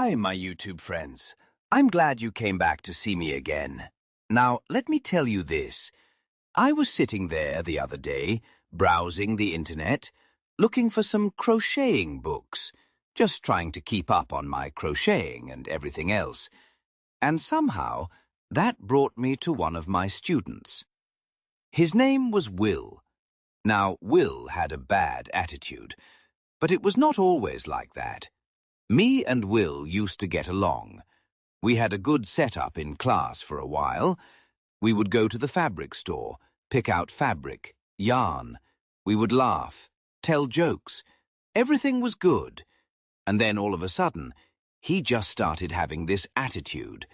Hi, my YouTube friends. I'm glad you came back to see me again. Now, let me tell you this. I was sitting there the other day, browsing the internet, looking for some crocheting books, just trying to keep up on my crocheting and everything else. And somehow, that brought me to one of my students. His name was Will. Now, Will had a bad attitude, but it was not always like that. Me and Will used to get along. We had a good setup in class for a while. We would go to the fabric store, pick out fabric, yarn. We would laugh, tell jokes. Everything was good. And then all of a sudden, he just started having this attitude,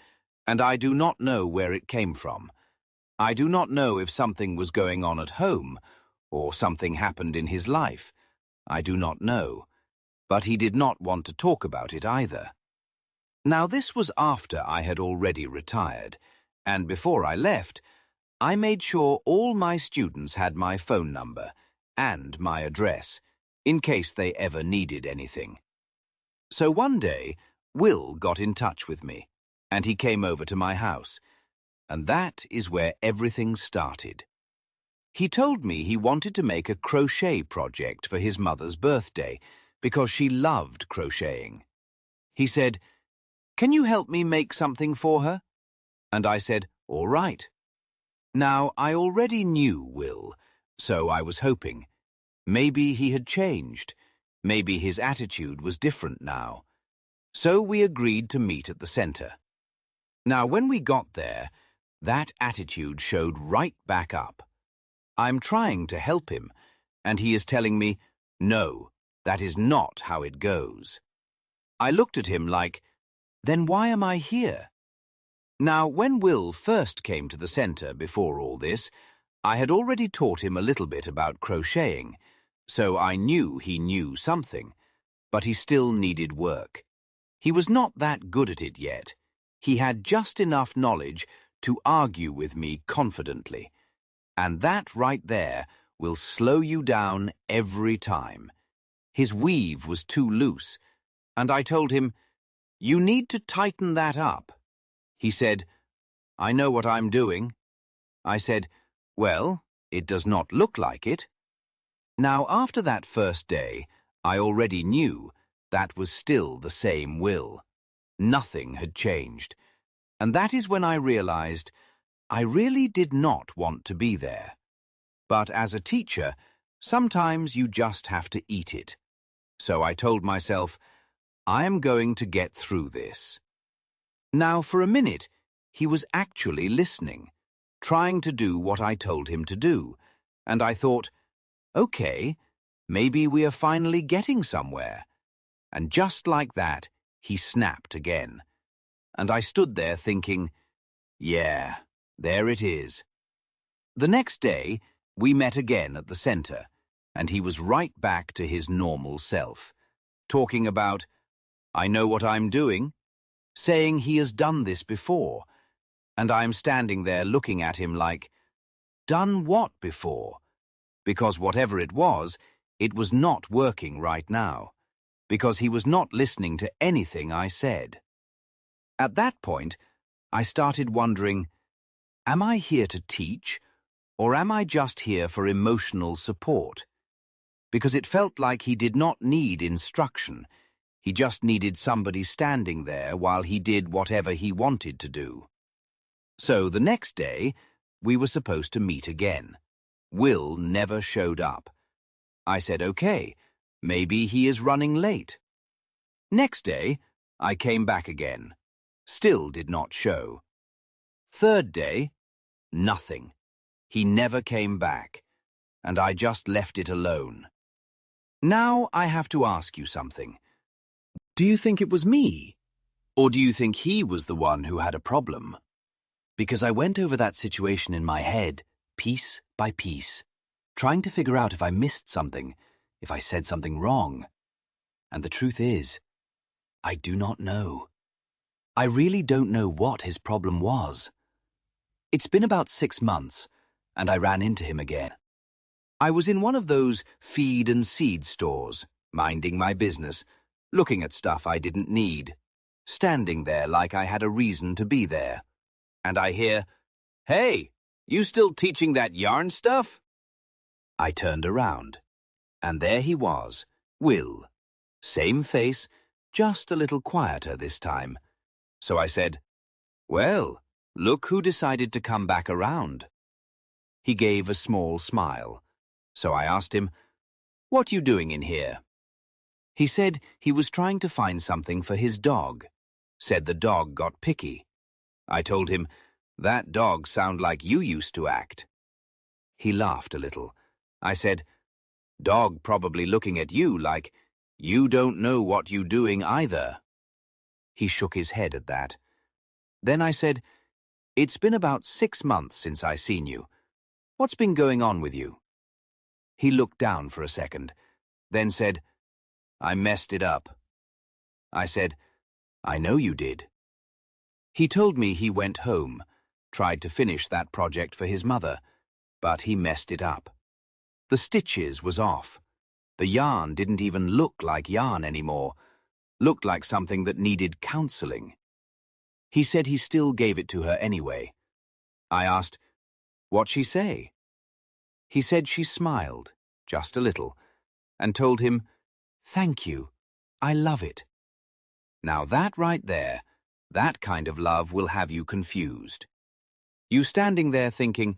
and I do not know where it came from. I do not know if something was going on at home, or something happened in his life. I do not know. But he did not want to talk about it either. Now, this was after I had already retired, and before I left, I made sure all my students had my phone number and my address, in case they ever needed anything. So one day, Will got in touch with me, and he came over to my house, and that is where everything started. He told me he wanted to make a crochet project for his mother's birthday, because she loved crocheting. He said, "Can you help me make something for her?" And I said, "All right." Now, I already knew Will, so I was hoping. Maybe he had changed. Maybe his attitude was different now. So we agreed to meet at the center. Now, when we got there, that attitude showed right back up. I'm trying to help him, and he is telling me, "No, that is not how it goes." I looked at him like, then why am I here? Now, when Will first came to the center before all this, I had already taught him a little bit about crocheting, so I knew he knew something, but he still needed work. He was not that good at it yet. He had just enough knowledge to argue with me confidently, and that right there will slow you down every time. His weave was too loose, and I told him, "You need to tighten that up." He said, "I know what I'm doing." I said, "Well, it does not look like it." Now, after that first day, I already knew that was still the same Will. Nothing had changed. And that is when I realized I really did not want to be there. But as a teacher, sometimes you just have to eat it. So I told myself, I am going to get through this. Now, for a minute, he was actually listening, trying to do what I told him to do, and I thought, okay, maybe we are finally getting somewhere. And just like that, he snapped again. And I stood there thinking, yeah, there it is. The next day, we met again at the center, and he was right back to his normal self, talking about, I know what I'm doing, saying he has done this before, and I'm standing there looking at him like, done what before? Because whatever it was not working right now, because he was not listening to anything I said. At that point, I started wondering, am I here to teach, or am I just here for emotional support? Because it felt like he did not need instruction. He just needed somebody standing there while he did whatever he wanted to do. So the next day, we were supposed to meet again. Will never showed up. I said, okay, maybe he is running late. Next day, I came back again. Still did not show. Third day, nothing. He never came back, and I just left it alone. Now I have to ask you something. Do you think it was me? Or do you think he was the one who had a problem? Because I went over that situation in my head, piece by piece, trying to figure out if I missed something, if I said something wrong. And the truth is, I do not know. I really don't know what his problem was. It's been about 6 months, and I ran into him again. I was in one of those feed and seed stores, minding my business, looking at stuff I didn't need. standing there like I had a reason to be there. And I hear, "Hey, you still teaching that yarn stuff?" I turned around, and there he was, Will. Same face, just a little quieter this time. So I said, "Well, look who decided to come back around." He gave a small smile. So I asked him, "What you doing in here?" He said he was trying to find something for his dog. Said the dog got picky. I told him, "That dog sound like you used to act." He laughed a little. I said, "Dog probably looking at you like, you don't know what you doing either." He shook his head at that. Then I said, "It's been about 6 months since I seen you. What's been going on with you?" He looked down for a second, then said, "I messed it up." I said, "I know you did." He told me he went home, tried to finish that project for his mother, but he messed it up. The stitches was off. The yarn didn't even look like yarn anymore, looked like something that needed counseling. He said he still gave it to her anyway. I asked, "What'd she say?" He said she smiled, just a little, and told him, "Thank you, I love it." Now that right there, that kind of love will have you confused. You standing there thinking,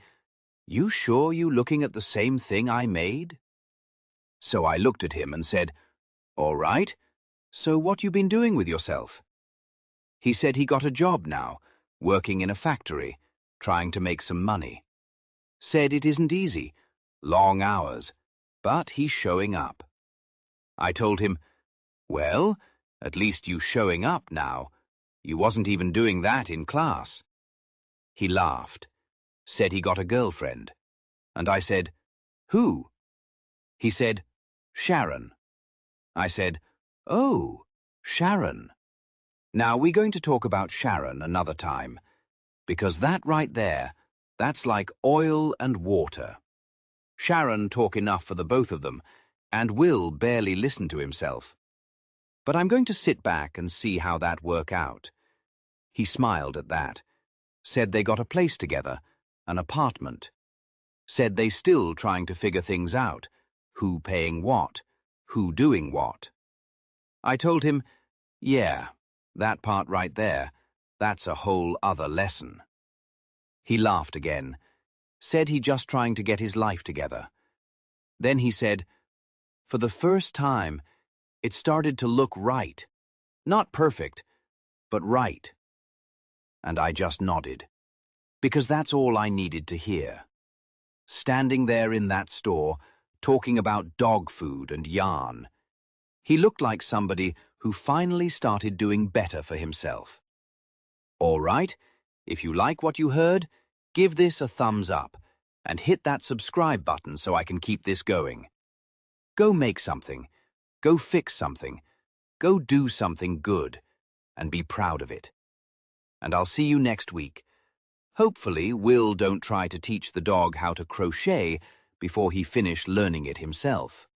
"You sure you looking at the same thing I made?" So I looked at him and said, "All right, so what you been doing with yourself?" He said he got a job now, working in a factory, trying to make some money. Said it isn't easy, long hours, but he's showing up. I told him, "Well, at least you showing up now. You wasn't even doing that in class." He laughed, said he got a girlfriend, and I said, "Who?" He said, "Sharon." I said, "Oh, Sharon. Now we're going to talk about Sharon another time, because that right there, that's like oil and water. Sharon talk enough for the both of them, and Will barely listen to himself. But I'm going to sit back and see how that work out." He smiled at that, said they got a place together, an apartment. Said they still trying to figure things out, who paying what, who doing what. I told him, "Yeah, that part right there, that's a whole other lesson." He laughed again, said he just trying to get his life together. Then he said, "For the first time, it started to look right. Not perfect, but right." And I just nodded, because that's all I needed to hear. Standing there in that store, talking about dog food and yarn, he looked like somebody who finally started doing better for himself. All right, if you like what you heard, give this a thumbs up and hit that subscribe button so I can keep this going. Go make something, go fix something, go do something good, and be proud of it. And I'll see you next week. Hopefully, Will don't try to teach the dog how to crochet before he finish learning it himself.